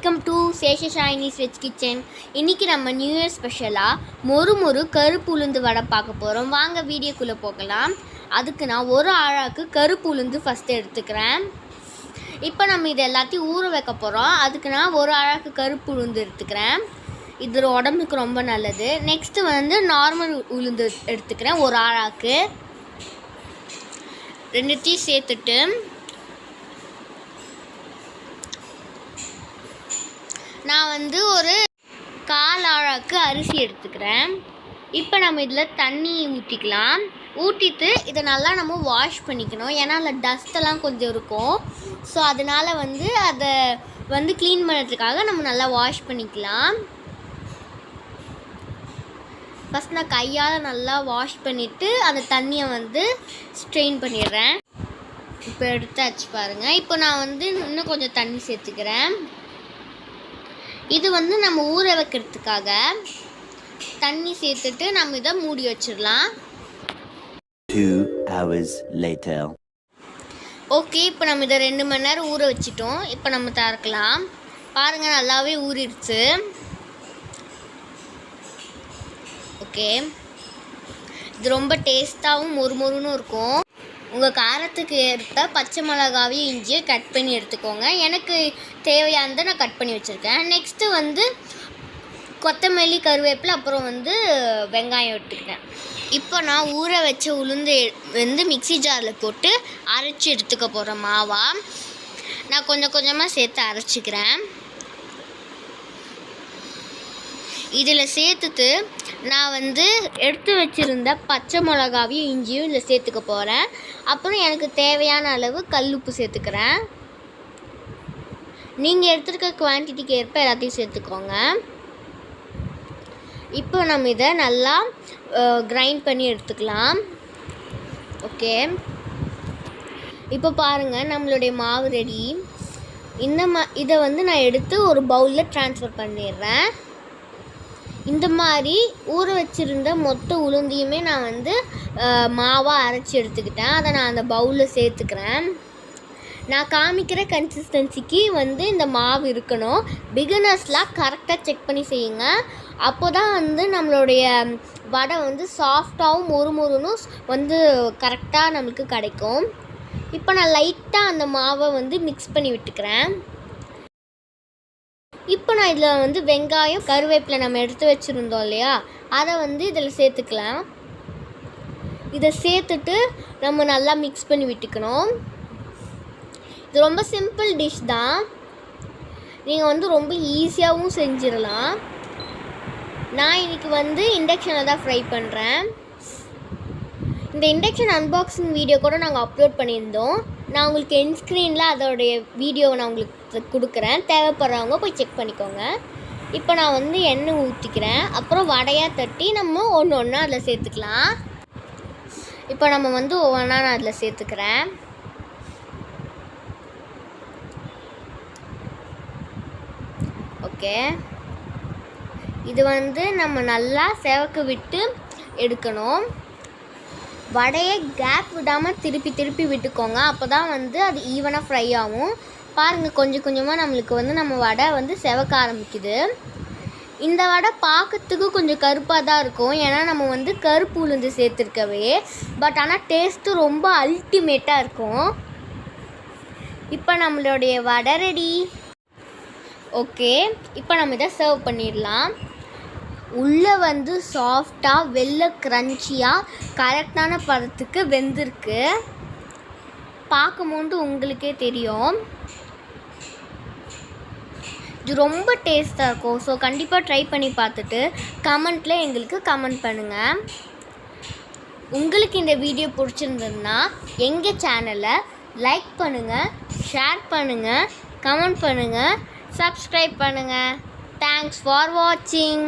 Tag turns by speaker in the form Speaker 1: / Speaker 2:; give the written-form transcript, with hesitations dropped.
Speaker 1: Welcome to Sesha Chinese Veg Kitchen. இன்னைக்கு நம்ம new year ஸ்பெஷலாக மொறு கருப்பு உளுந்து வடை பார்க்க போகிறோம். வாங்க வீடியோக்குள்ளே போகலாம். அதுக்கு நான் ஒரு ஆழாக்கு கருப்பு உளுந்து ஃபஸ்ட்டு எடுத்துக்கிறேன். இப்போ நம்ம இது எல்லாத்தையும் ஊற வைக்க போகிறோம். அதுக்கு நான் ஒரு ஆழாக்கு கருப்பு உளுந்து எடுத்துக்கிறேன். இது உடம்புக்கு ரொம்ப நல்லது. நெக்ஸ்ட்டு வந்து நார்மல் உளுந்து எடுத்துக்கிறேன். ஒரு ஆழாக்கு ரெண்டுத்தையும் சேர்த்துட்டு நான் வந்து ஒரு கால் ஆழாக்கு அரிசி எடுத்துக்கிறேன். இப்போ நம்ம இதில் தண்ணி ஊற்றிக்கலாம். ஊற்றிட்டு இதை நல்லா நம்ம வாஷ் பண்ணிக்கணும். ஏன்னா அதில் டஸ்ட்டெல்லாம் கொஞ்சம் இருக்கும். ஸோ அதனால் வந்து அதை வந்து க்ளீன் பண்ணுறதுக்காக நம்ம நல்லா வாஷ் பண்ணிக்கலாம். ஃபஸ்ட் நான் கையால் நல்லா வாஷ் பண்ணிவிட்டு அந்த தண்ணியை வந்து ஸ்ட்ரெயின் பண்ணிடுறேன். இப்போ எடுத்தாச்சு பாருங்கள். இப்போ நான் வந்து இன்னும் கொஞ்சம் தண்ணி சேர்த்துக்கிறேன். இது வந்து நம்ம ஊற வைக்கிறதுக்காக தண்ணி சேர்த்துட்டு நம்ம இதை மூடி வச்சிடலாம்.
Speaker 2: 2 hours later.
Speaker 1: ஓகே, இப்போ நம்ம இதை 2 மணி நேரம் ஊற வச்சிட்டோம். இப்போ நம்ம திறக்கலாம். பாருங்கள், நல்லாவே ஊறிடுச்சு. ஓகே, இது ரொம்ப டேஸ்ட்டாகவும் மொறுன்னு இருக்கும். உங்கள் காரத்துக்கு ஏற்ப பச்சை மிளகாவையும் இஞ்சியும் கட் பண்ணி எடுத்துக்கோங்க. எனக்கு தேவையானதை நான் கட் பண்ணி வச்சுருக்கேன். நெக்ஸ்ட்டு வந்து கொத்தமல்லி, கருவேப்பிலை, அப்புறம் வந்து வெங்காயம் எடுத்துக்கிறேன். இப்போ நான் ஊற வச்ச உளுந்து வந்து மிக்ஸி ஜாரில் போட்டு அரைச்சி எடுத்துக்க போகிறேன். மாவா நான் கொஞ்சமாக சேர்த்து அரைச்சிக்கிறேன். இதில் சேர்த்துட்டு நான் வந்து எடுத்து வச்சுருந்த பச்சை மிளகாவையும் இஞ்சியும் இதில் சேர்த்துக்க போகிறேன். அப்புறம் எனக்கு தேவையான அளவு கல்லுப்பு சேர்த்துக்கிறேன். நீங்கள் எடுத்துருக்க குவான்டிட்டிக்கு ஏற்ப எல்லாத்தையும் சேர்த்துக்கோங்க. இப்போ நம்ம இதை நல்லா கிரைண்ட் பண்ணி எடுத்துக்கலாம். ஓகே, இப்போ பாருங்கள், நம்மளுடைய மாவு ரெடி. இதை வந்து நான் எடுத்து ஒரு பவுலில் ட்ரான்ஸ்ஃபர் பண்ணிடுறேன். இந்த மாதிரி ஊற வச்சுருந்த மொத்த உளுந்தையுமே நான் வந்து மாவாக அரைச்சி எடுத்துக்கிட்டேன். அதை நான் அந்த பவுலில் சேர்த்துக்கிறேன். நான் காமிக்கிற கன்சிஸ்டன்சிக்கு வந்து இந்த மாவு இருக்கணும். பிகினர்ஸ்லாம் கரெக்டாக செக் பண்ணி செய்யுங்க. அப்போ தான் வந்து நம்மளுடைய வடை வந்து சாஃப்டாகவும் மொறுன்னு வந்து கரெக்டாக நம்மளுக்கு கிடைக்கும். இப்போ நான் லைட்டாக அந்த மாவை வந்து மிக்ஸ் பண்ணி விட்டுக்கிறேன். இப்போ நான் இதில் வந்து வெங்காயம், கருவேப்பிலை நம்ம எடுத்து வச்சுருந்தோம் இல்லையா, அதை வந்து இதில் சேர்த்துக்கலாம். இதை சேர்த்துட்டு நம்ம நல்லா மிக்ஸ் பண்ணி விட்டுக்கணும். இது ரொம்ப சிம்பிள் டிஷ் தான். நீங்கள் வந்து ரொம்ப ஈஸியாகவும் செஞ்சிடலாம். நான் இன்றைக்கி வந்து இண்டக்ஷனில் தான் ஃப்ரை பண்ணுறேன். இந்த இண்டக்ஷன் அன்பாக்சிங் வீடியோ கூட நாங்கள் அப்லோட் பண்ணியிருந்தோம். நான் உங்களுக்கு என் ஸ்க்ரீனில் அதோடைய வீடியோவை நான் உங்களுக்கு கொடுக்குறேன். தேவைப்படுறவங்க போய் செக் பண்ணிக்கோங்க. இப்போ நான் வந்து எண்ணெய் ஊற்றிக்கிறேன். அப்புறம் வடையாக தட்டி நம்ம ஒன்று அதில் சேர்த்துக்கலாம். இப்போ நம்ம வந்து ஒவ்வொன்றா நான் அதில் சேர்த்துக்கிறேன். ஓகே, இது வந்து நம்ம நல்லா செவக்க விட்டு எடுக்கணும். வடையை கேப் விடாமல் திருப்பி விட்டுக்கோங்க. அப்போ தான் வந்து அது ஈவனாக ஃப்ரை ஆகும். பாருங்கள், கொஞ்சமாக நம்மளுக்கு வந்து நம்ம வடை வந்து செவக்க ஆரம்பிக்குது. இந்த வடை பார்க்கறதுக்கு கொஞ்சம் கருப்பாக தான் இருக்கும். ஏன்னா நம்ம வந்து கருப்பு உளுந்து சேர்த்துருக்கவே. பட் ஆனால் டேஸ்ட்டு ரொம்ப அல்டிமேட்டாக இருக்கும். இப்போ நம்மளுடைய வடை ரெடி. ஓகே, இப்போ நம்ம இதை சர்வ் பண்ணிடலாம். உள்ளே வந்து சாஃப்டாக வெள்ளை க்ரன்ச்சியாக கரெக்டான பதத்துக்கு வெந்திருக்கு. பார்க்கும்போது உங்களுக்கே தெரியும். இது ரொம்ப டேஸ்ட்டாக இருக்கும். ஸோ கண்டிப்பாக ட்ரை பண்ணி பார்த்துட்டு கமெண்ட்டில் எங்களுக்கு கமெண்ட் பண்ணுங்கள். உங்களுக்கு இந்த வீடியோ பிடிச்சிருந்ததுன்னா எங்கள் சேனலை லைக் பண்ணுங்கள், ஷேர் பண்ணுங்கள், கமெண்ட் பண்ணுங்கள், சப்ஸ்கிரைப் பண்ணுங்கள். தேங்க்ஸ் ஃபார் வாட்சிங்.